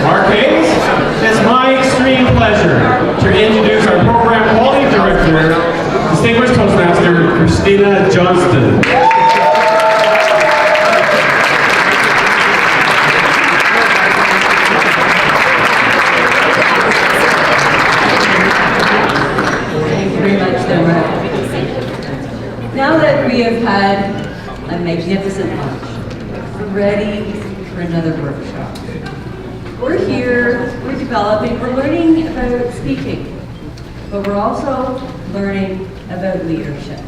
Mark Hayes. It's my extreme pleasure to introduce our program quality director, distinguished Toastmaster, Christina Johnston. Now that we have had a magnificent lunch, we're ready for another workshop. We're here, we're developing, we're learning about speaking, but we're also learning about leadership.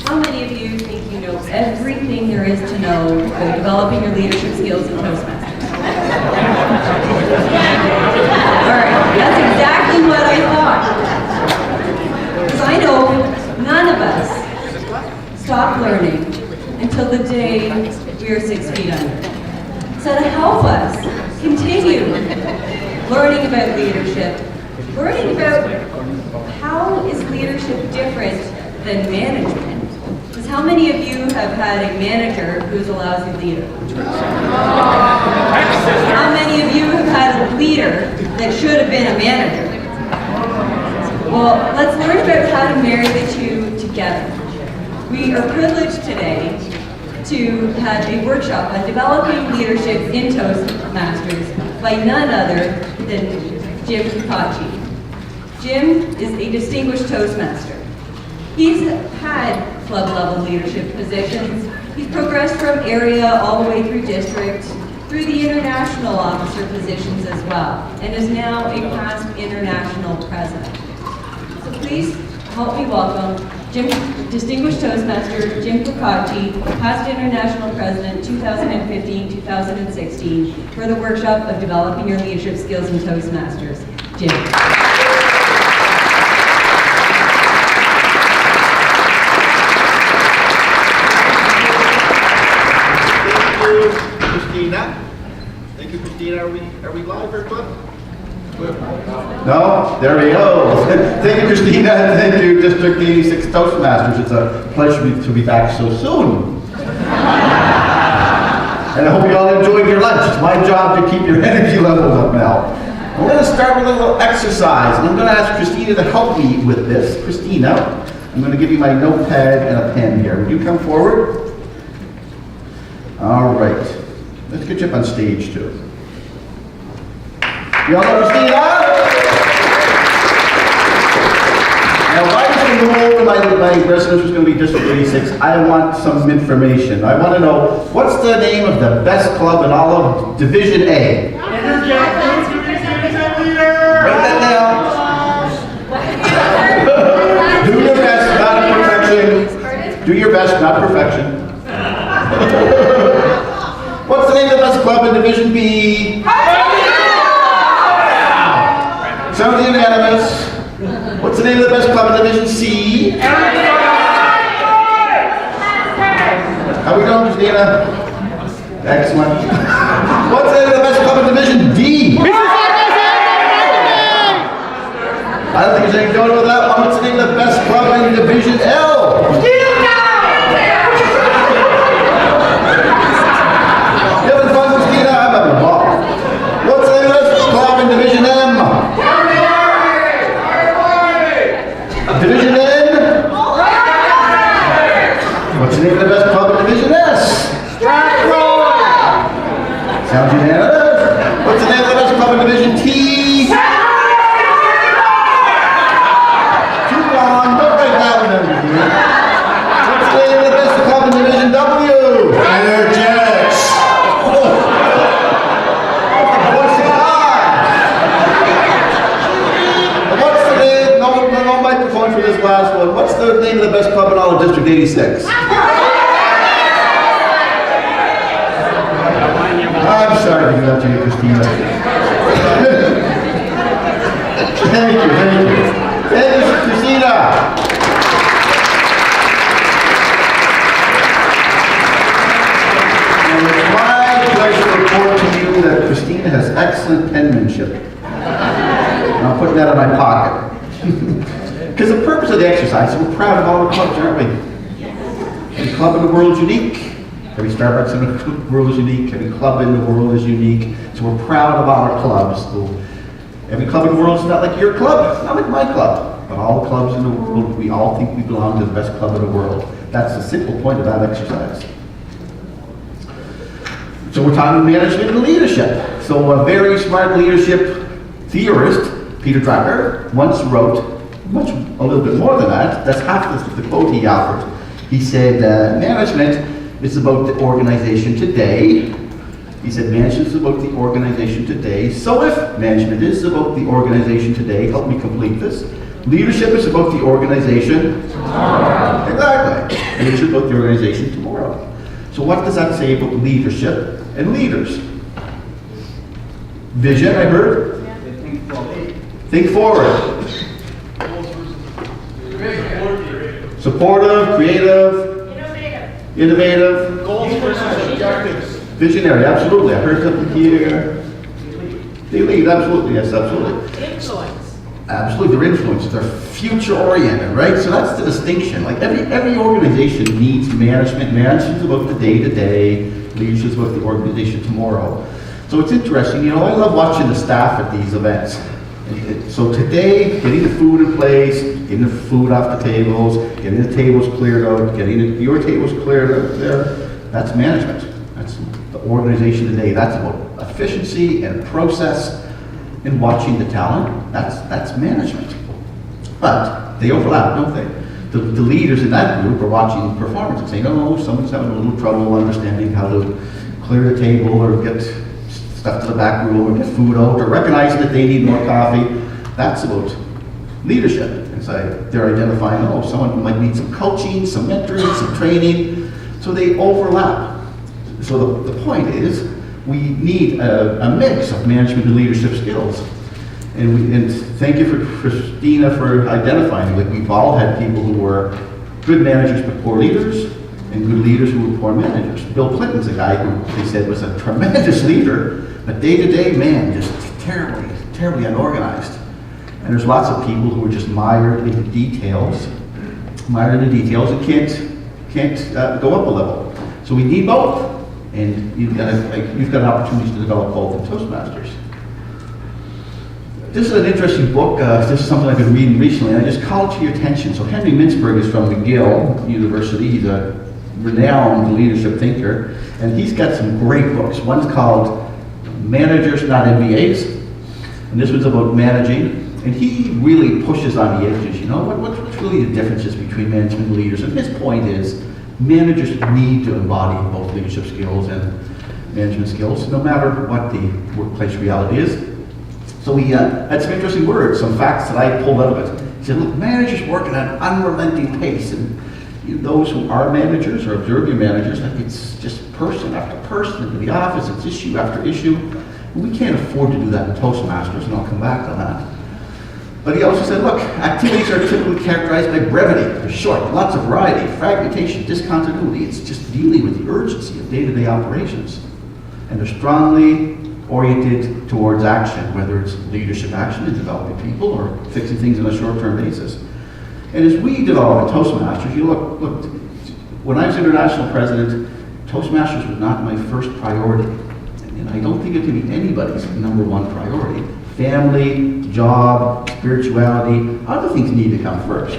How many of you think you know everything there is to know about developing your leadership skills in Toastmasters? All right, that's exactly what I thought. Because I know none of us stop learning until the day we are 6 feet under. So to help us continue learning about leadership, learning about how is leadership different than management. Because how many of you have had a manager who's a lousy leader? How many of you have had a leader that should have been a manager? Well, let's learn about how to marry the two together. We are privileged today to have a workshop on developing leadership in Toastmasters by none other than Jim Kokocki. Jim is a distinguished Toastmaster. He's had club-level leadership positions. He's progressed from area all the way through district, through the international officer positions as well, and is now a past international president. So please help me welcome Distinguished Toastmaster Jim Kokocki, past international president 2015-2016, for the workshop of developing your leadership skills in Toastmasters. Jim. Thank you, Christina. Are we live or what? No? There we go. Thank you, Christina, and thank you, District 86 Toastmasters. It's a pleasure to be back so soon. And I hope you all enjoyed your lunch. It's my job to keep your energy levels up now. We're going to start with a little exercise, and I'm going to ask Christina to help me with this. Christina, I'm going to give you my notepad and a pen here. Would you come forward? All right. Let's get you up on stage, too. You all know Christina? Now, if I was going to go over my residence was going to be District 86, I want some information. I want to know, what's the name of the best club in all of Division A? Write that down. Do your best, not perfection. Do your best, not perfection. What's the name of the best club in Division B? Sounds unanimous. What's the name of the best club in Division C? How we doing, Christina? Excellent. What's the name of the best club in Division D? I don't think there's any going with that one. What's the name of the best club in Division L? You having fun, Christina? I'm having fun. What's the name of the best club in Division M? Division N? What's the name of the best club in Division S? Sounds unanimous. What's the name of the best club in Division T? Too long. Don't write that one down here. What's the name of the best club in Division W? Energetics. What's the What's the name? No microphone for this last one. What's the name of the best club in all of District 86? I'm sorry to do that to you, Christina. Thank you. Thank you, Christina. And it's my pleasure to report to you that Christina has excellent penmanship. And I'm putting that in my pocket. Because the purpose of the exercise, we're proud of all the clubs, aren't we? The club in the world is unique. Every Starbucks in the world is unique. Every club in the world is unique. So we're proud of our clubs. So every club in the world is not like your club, not like my club. But all the clubs in the world, we all think we belong to the best club in the world. That's the simple point of that exercise. So we're talking management and leadership. So a very smart leadership theorist, Peter Drucker, once wrote a little bit more than that. That's half the quote he offered. He said, management is about the organization today. He said, management is about the organization today. So if management is about the organization today, help me complete this. Leadership is about the organization tomorrow. Exactly. Leadership is about the organization tomorrow. So what does that say about leadership and leaders? Vision, I heard. Think forward. Supportive, creative, innovative. Goals versus objectives. Visionary, absolutely. I heard something here. They lead, absolutely, yes, absolutely. Influence. Absolutely, their influence, they're future-oriented, right? So that's the distinction. Like every organization needs management. Management's about the day-to-day, leadership's about the organization tomorrow. So it's interesting, I love watching the staff at these events. So today, getting the food in place, getting the food off the tables, getting the tables cleared out, getting your tables cleared out there, that's management. That's the organization today. That's about efficiency and process and watching the talent. That's management. But they overlap, don't they? The leaders in that group are watching performance and saying, oh, someone's having a little trouble understanding how to clear the table or get stuff to the back room or get food out or recognizing that they need more coffee. That's about leadership. It's like they're identifying, oh, someone might need some coaching, some mentoring, some training. So they overlap. So the point is, we need a mix of management and leadership skills. And thank you for Christina for identifying. Like we've all had people who were good managers but poor leaders, and good leaders who were poor managers. Bill Clinton's a guy who they said was a tremendous leader, but day-to-day, man, just terribly unorganized. And there's lots of people who are just mired in the details and can't go up a level. So we need both. And you've got opportunities to develop both in Toastmasters. This is an interesting book. This is something I've been reading recently, and I just call it to your attention. So Henry Mintzberg is from McGill University. He's a renowned leadership thinker, and he's got some great books. One's called Managers, Not MBAs, and this one's about managing. And he really pushes on the edges. What's really the differences between management and leaders? And his point is, managers need to embody both leadership skills and management skills, no matter what the workplace reality is. So we had some interesting words, some facts that I pulled out of it. He said, look, managers work at an unrelenting pace, and those who are managers or observe your managers, like it's just person after person into the office, it's issue after issue. We can't afford to do that in Toastmasters, and I'll come back to that. But he also said, look, activities are typically characterized by brevity. They're short, lots of variety, fragmentation, discontinuity. It's just dealing with the urgency of day-to-day operations. And they're strongly oriented towards action, whether it's leadership action in developing people or fixing things on a short-term basis. And as we develop in Toastmasters, look, when I was international president, Toastmasters was not my first priority. And I don't think it can be anybody's number one priority. Family, job, spirituality, other things need to come first.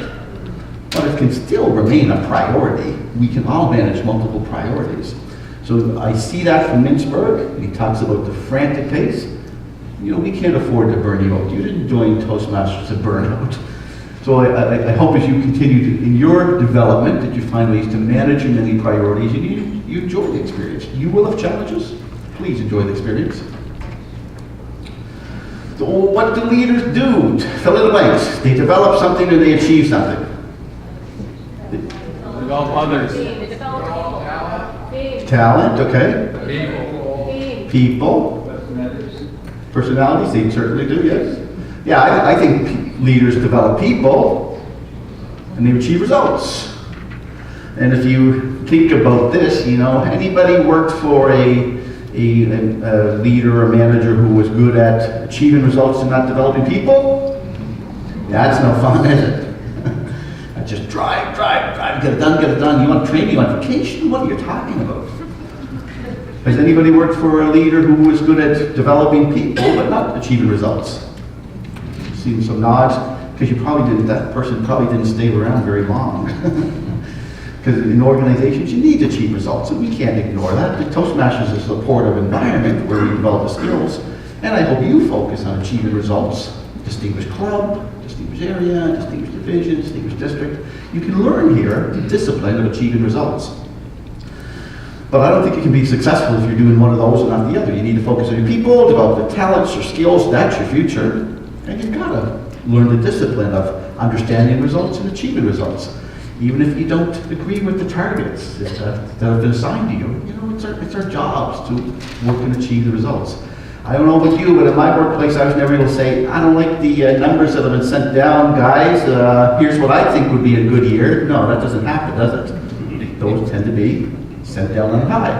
But it can still remain a priority. We can all manage multiple priorities. So I see that from Mintzberg. He talks about the frantic pace. We can't afford to burn you out. You didn't join Toastmasters to burn out. So I hope as you continue in your development that you find ways to manage your many priorities and you enjoy the experience. You will have challenges. Please enjoy the experience. So what do leaders do? Fill in the blanks. They develop something and they achieve something. Develop others. They develop people. Talent, okay. People. Personalities, they certainly do, yes. Yeah, I think leaders develop people and they achieve results. And if you think about this, anybody worked for a leader or manager who was good at achieving results and not developing people? That's no fun, is it? Just drive, get it done. You want training, you want vacation? What are you talking about? Has anybody worked for a leader who was good at developing people but not achieving results? Seen some nods, because that person probably didn't stay around very long. Because in organizations, you need to achieve results, and we can't ignore that. The Toastmasters is a supportive environment where we develop the skills, and I hope you focus on achieving results. Distinguished club, distinguished area, distinguished division, distinguished district. You can learn here the discipline of achieving results. But I don't think you can be successful if you're doing one of those and not the other. You need to focus on your people, develop the talents, your skills, that's your future. And you've got to learn the discipline of understanding results and achieving results. Even if you don't agree with the targets that have been assigned to you. You know, it's our jobs to work and achieve the results. I don't know about you, but in my workplace, I was never able to say, I don't like the numbers that have been sent down, guys. Here's what I think would be a good year. No, that doesn't happen, does it? Those tend to be sent down on high.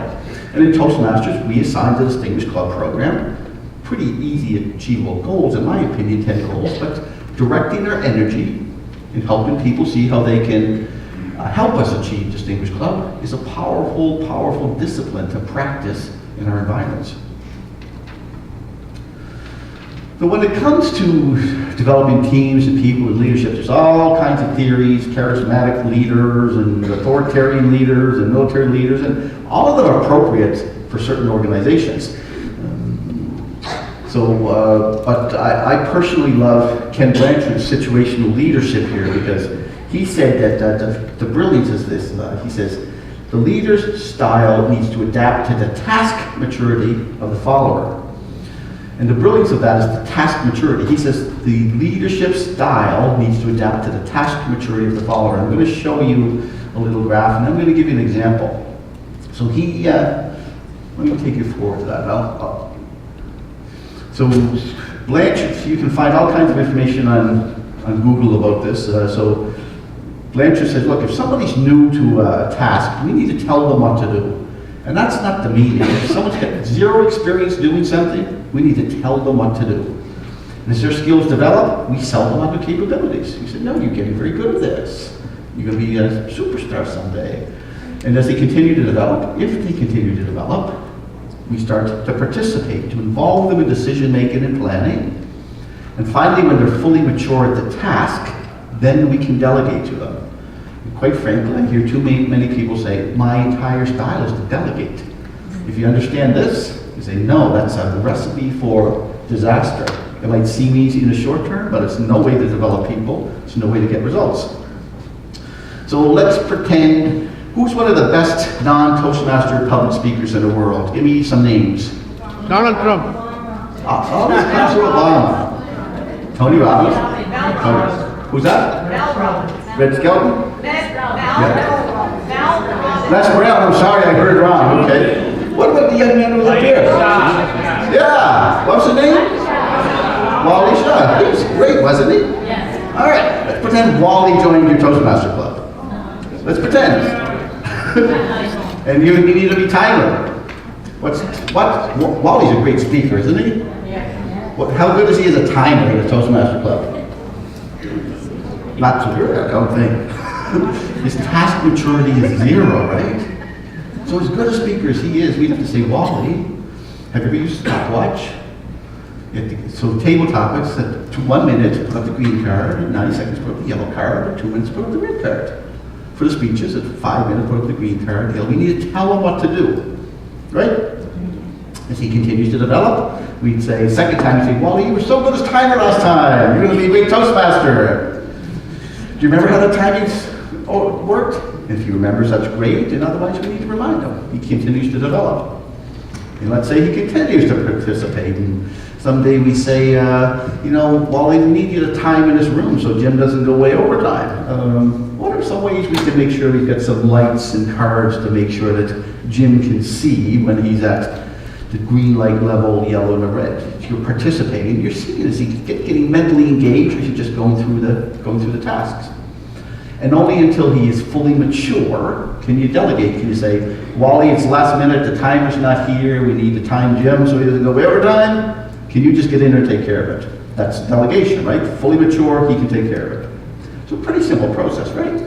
And in Toastmasters, we assigned the Distinguished Club program pretty easy, achievable goals, in my opinion, 10 goals, but directing our energy and helping people see how they can help us achieve Distinguished Club is a powerful, powerful discipline to practice in our environments. So when it comes to developing teams and people with leadership, there's all kinds of theories, charismatic leaders and authoritarian leaders and military leaders, and all of them are appropriate for certain organizations. But I personally love Ken Blanchard's situational leadership here, because he said that the brilliance is this. He says, the leader's style needs to adapt to the task maturity of the follower. And the brilliance of that is the task maturity. He says the leadership style needs to adapt to the task maturity of the follower. I'm going to show you a little graph, and I'm going to give you an example. So let me take you forward to that. So Blanchard, you can find all kinds of information on Google about this. So Blanchard says, look, if somebody's new to a task, we need to tell them what to do. And that's not the meaning. If someone's got zero experience doing something, we need to tell them what to do. And as their skills develop, we sell them on their capabilities. We say, no, you're getting very good at this. You're going to be a superstar someday. And as they continue to develop, if they continue to develop, we start to participate, to involve them in decision making and planning. And finally, when they're fully mature at the task, then we can delegate to them. And quite frankly, I hear too many people say, my entire style is to delegate. If you understand this, you say, no, that's a recipe for disaster. It might seem easy in the short term, but it's no way to develop people. It's no way to get results. So let's pretend, who's one of the best non-Toastmaster public speakers in the world? Give me some names. Donald Trump. Councilor Obama. Tony Robbins. Who's that? Mel Robbins. Red Skelton? Mel That's Brown. I'm sorry, I heard wrong. Okay. What about the young man who was up here? Yeah. What's his name? Wally Shaw. He was great, wasn't he? Yes. All right. Let's pretend Wally joined your Toastmaster club. Let's pretend. And you need to be timer. Wally's a great speaker, isn't he? Yes. How good is he as a timer in the Toastmaster club? Not so good, I don't think. His task maturity is 0, right? So as good a speaker as he is, we'd have to say, Wally, have you ever used a stopwatch? So table topics, 1 minute, put up the green card, 90 seconds, put up the yellow card, 2 minutes, put up the red card. For the speeches, at 5 minutes, put up the green card. We need to tell him what to do, right? As he continues to develop, we'd say, second time, we'd say, Wally, you were so good as timer last time. You're going to be a big Toastmaster. Do you remember how the timings worked? If you remember, that's great, and otherwise we need to remind him. He continues to develop. And let's say he continues to participate, and someday we say, Wally, we need you to time in this room so Jim doesn't go way overtime. What are some ways we can make sure we've got some lights and cards to make sure that Jim can see when he's at the green light level, yellow, and the red? If you're participating, you're seeing, is he getting mentally engaged, or is he just going through the tasks? And only until he is fully mature can you delegate. Can you say, Wally, it's last minute, the timer's not here, we need to time Jim so he doesn't go way overtime. Can you just get in there and take care of it? That's delegation, right? Fully mature, he can take care of it. So pretty simple process, right?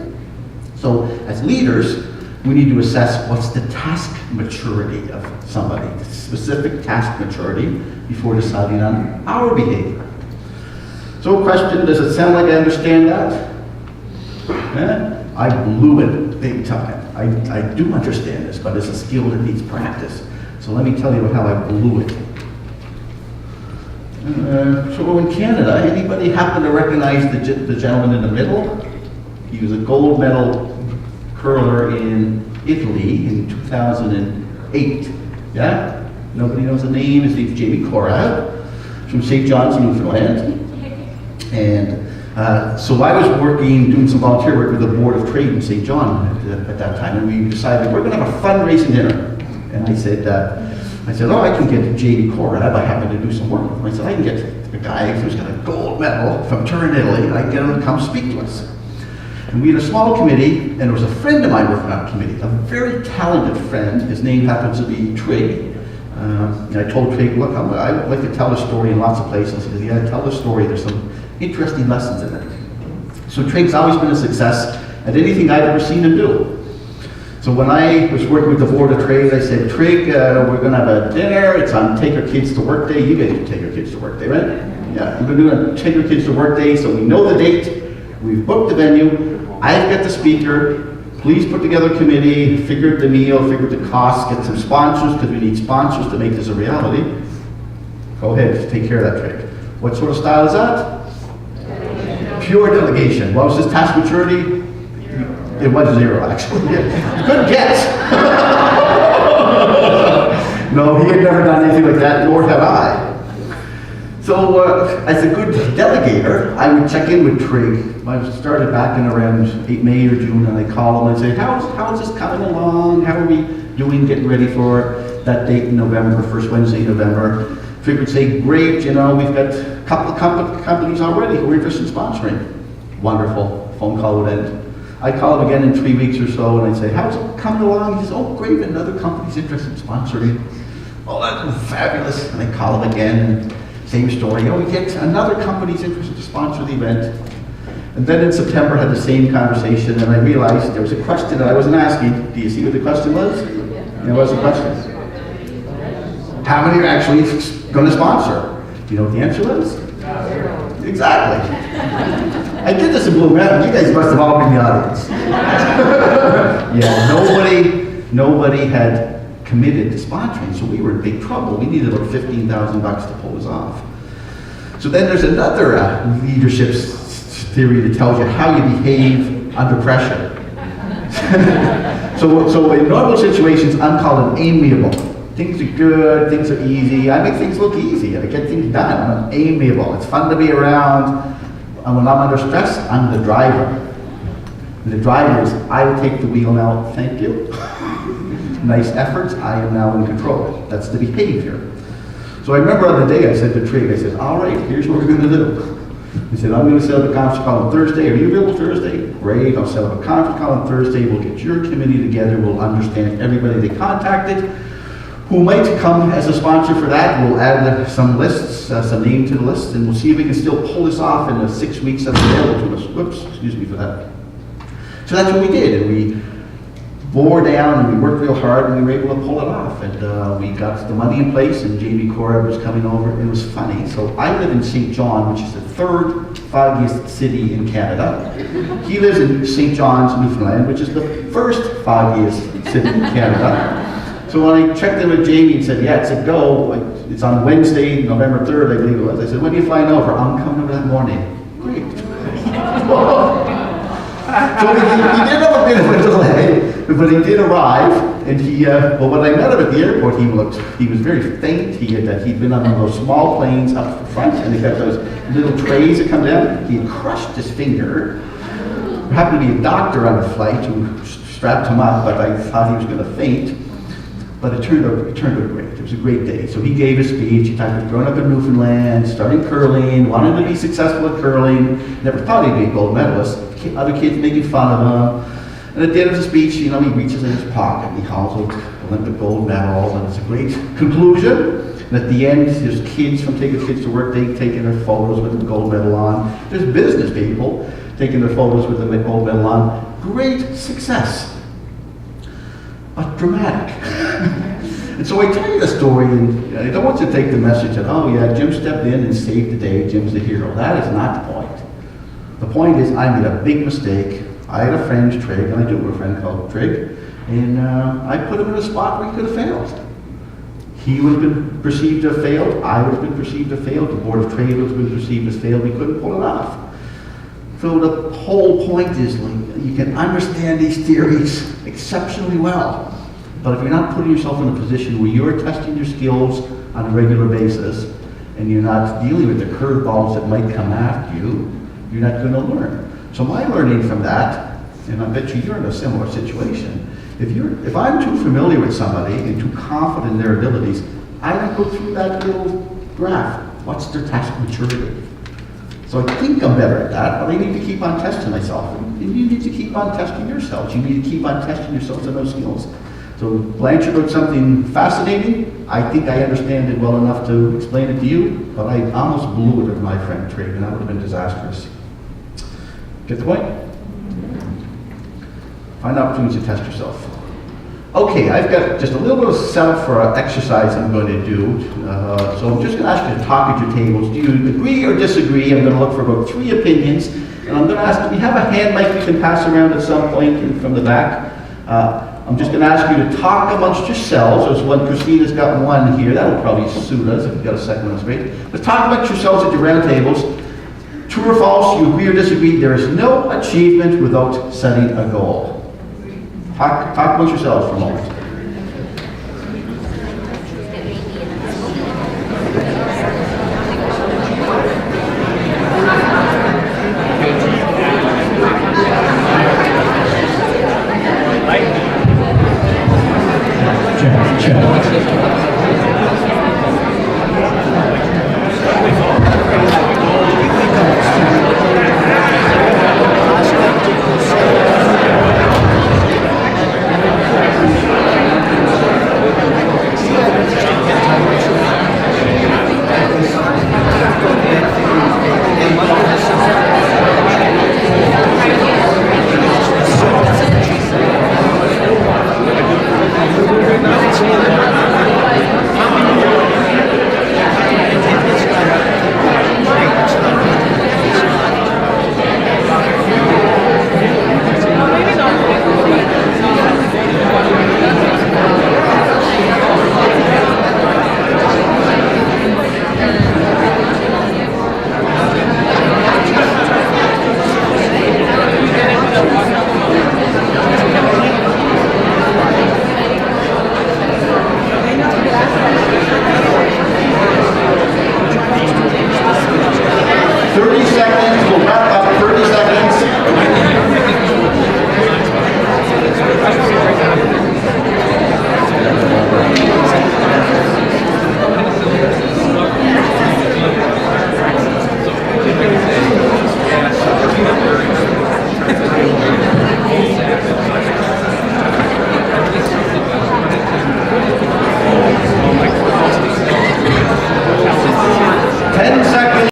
So as leaders, we need to assess what's the task maturity of somebody, the specific task maturity, before deciding on our behavior. So question, does it sound like I understand that? I blew it big time. I do understand this, but it's a skill that needs practice. So let me tell you how I blew it. So in Canada, anybody happen to recognize the gentleman in the middle? He was a gold medal curler in Italy in 2008. Yeah? Nobody knows the name. His name's Jamie Corrad from St. John's, Newfoundland. And so I was doing some volunteer work with the Board of Trade in St. John at that time, and we decided we're going to have a fundraising dinner. And I said, oh, I can get Jamie Corrad. I happen to do some work with him. I said, I can get a guy who's got a gold medal from Turin, Italy, and I can get him to come speak to us. And we had a small committee, and there was a friend of mine working on the committee, a very talented friend. His name happens to be Trig. And I told Trig, look, I would like to tell a story in lots of places. He said, yeah, tell the story. There's some interesting lessons in it. So Trig's always been a success at anything I've ever seen him do. So when I was working with the Board of Trade, I said, Trig, we're going to have a dinner. It's on Take Our Kids to Work Day. You guys can take your kids to work day, right? Yeah, we're going to do a Take Our Kids to Work Day, so we know the date. We've booked the venue. I've got the speaker. Please put together a committee, figure out the meal, figure out the costs, get some sponsors, because we need sponsors to make this a reality. Go ahead, take care of that, Trig. What sort of style is that? Pure delegation. What was his task maturity? It was 0, actually. Good guess. No, he had never done anything like that, nor have I. So, as a good delegator, I would check in with Trig. I started back in around May or June, and I call him and say, how is this coming along? How are we doing, getting ready for that date in November, first Wednesday in November? Trig would say, great, we've got a couple of companies already who are interested in sponsoring. Wonderful. Phone call would end. I'd call him again in 3 weeks or so, and I'd say, how's it coming along? He says, oh, great, another company's interested in sponsoring. Oh, that's fabulous. And I call him again, and same story. Oh, we get another company's interested to sponsor the event. And then in September, I had the same conversation, and I realized there was a question that I wasn't asking. Do you see what the question was? There was a question. How many are actually going to sponsor? Do you know what the answer was? Exactly. I did this in Blue Mountain. You guys must have all been in the audience. Yeah, nobody had committed to sponsoring, so we were in big trouble. We needed about $15,000 to pull this off. So then there's another leadership theory that tells you how you behave under pressure. So in normal situations, I'm called an amiable. Things are good, things are easy. I make things look easy. I get things done. I'm amiable. It's fun to be around. And when I'm under stress, I'm the driver. And the driver is, I will take the wheel now, thank you. Nice efforts, I am now in control. That's the behavior. So I remember on the day I said to Trig, I said, all right, here's what we're going to do. He said, I'm going to set up a conference call on Thursday. Are you available Thursday? Great, I'll set up a conference call on Thursday. We'll get your committee together. We'll understand everybody they contacted who might come as a sponsor for that. We'll add some lists, some names to the list, and we'll see if we can still pull this off in the 6 weeks that's available to us. Whoops, excuse me for that. So that's what we did, and we bore down and we worked real hard and we were able to pull it off. And we got the money in place, and Jamie Corrad was coming over. It was funny. So I live in St. John, which is the third foggiest city in Canada. He lives in St. John's, Newfoundland, which is the first foggiest city in Canada. So when I checked in with Jamie and said, yeah, it's a go, it's on Wednesday, November 3rd, I believe it was. I said, when are you flying over? I'm coming over that morning. Great. So he did have a bit of a delay, but he did arrive, and well, when I met him at the airport, he was very faint. He'd been on one of those small planes up the front, and they got those little trays that come down. He had crushed his finger. There happened to be a doctor on the flight who strapped him up, but I thought he was going to faint. But it turned out great. It was a great day. So he gave a speech. He talked about growing up in Newfoundland, starting curling, wanted to be successful at curling, never thought he'd be a gold medalist. Other kids making fun of him. And at the end of the speech, he reaches in his pocket and he hauls out Olympic gold medals, and it's a great conclusion. And at the end, there's kids from Take Our Kids to Work Day taking their photos with the gold medal on. There's business people taking their photos with the gold medal on. Great success. but dramatic. And so I tell you the story, and I don't want to take the message that, oh yeah, Jim stepped in and saved the day, Jim's the hero. That is not the point. The point is, I made a big mistake. I had a friend, Trig, and I do have a friend called Trig, and I put him in a spot where he could have failed. He would have been perceived to have failed, I would have been perceived to have failed, the Board of Trade would have been perceived as failed, we couldn't pull it off. So the whole point is, like, you can understand these theories exceptionally well, but if you're not putting yourself in a position where you're testing your skills on a regular basis, and you're not dealing with the curveballs that might come after you, you're not going to learn. So my learning from that, and I bet you're in a similar situation, if I'm too familiar with somebody and too confident in their abilities, I don't go through that little graph. What's their task maturity? So I think I'm better at that, but I need to keep on testing myself. And you need to keep on testing yourselves. You need to keep on testing yourselves on those skills. So Blanchard wrote something fascinating. I think I understand it well enough to explain it to you, but I almost blew it with my friend Trig, and that would have been disastrous. Get the point? Find opportunities to test yourself. Okay, I've got just a little bit of setup for an exercise I'm going to do. So I'm just going to ask you to talk at your tables. Do you agree or disagree? I'm going to look for about 3 opinions. And I'm going to ask, do we have a hand mic we can pass around at some point from the back? I'm just going to ask you to talk amongst yourselves. There's one, Christina's got one here. That'll probably suit us if you've got a second one, that's great. But talk amongst yourselves at your round tables. True or false, you agree or disagree, there is no achievement without setting a goal. Talk amongst yourselves for a moment.